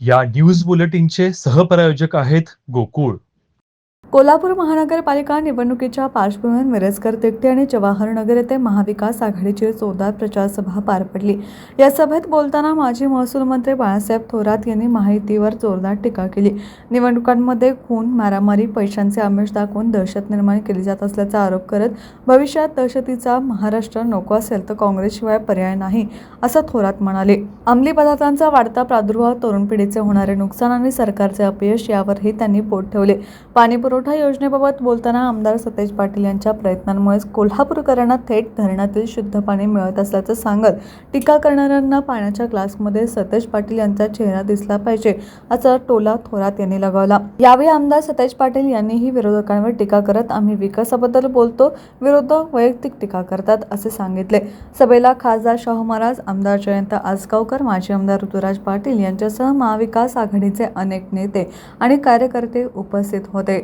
या न्यूज बुलेटिनचे सहप्रायोजक आहेत गोकुळ. कोल्हापूर महानगरपालिका निवडणुकीच्या पार्श्वभूमीवर मिरजकर तिकटे आणि जवाहरनगर येथे महाविकास आघाडीची जोरदार प्रचार सभा पार पडली. या सभेत बोलताना माजी महसूल मंत्री बाळासाहेब थोरात यांनी महायुतीवर जोरदार टीका केली. निवडणुकांमध्ये खून, मारामारी, पैशांचे आमिष दाखवून दहशत निर्माण केली जात असल्याचा आरोप करत भविष्यात दहशतीचा महाराष्ट्र नको असेल तर काँग्रेसशिवाय पर्याय नाही, असं थोरात म्हणाले. अंमली पदार्थांचा वाढता प्रादुर्भाव, तरुण पिढीचे होणारे नुकसान आणि सरकारचे अपयश यावरही त्यांनी बोट ठेवले. पाणीपुरवठा योजनेबाबत बोलताना आमदार सतेज पाटील यांच्या प्रयत्नांमुळेच कोल्हापूरकरांना थेट धरणातील शुद्ध पाणी मिळत असल्याचं सांगत टीका करणाऱ्यांना पाण्याच्या ग्लासमध्ये सतेज पाटील यांचा चेहरा दिसला पाहिजे, असा टोला थोरात यांनी लगावला. यावेळी आमदार सतेज पाटील यांनीही विरोधकांवर टीका करत आम्ही विकासाबद्दल बोलतो, विरोधक वैयक्तिक टीका करतात, असे सांगितले. सभेला खासदार शाहू महाराज, आमदार जयंत आसगावकर, माजी आमदार ऋतुराज पाटील यांच्यासह महाविकास आघाडीचे अनेक नेते आणि कार्यकर्ते उपस्थित होते.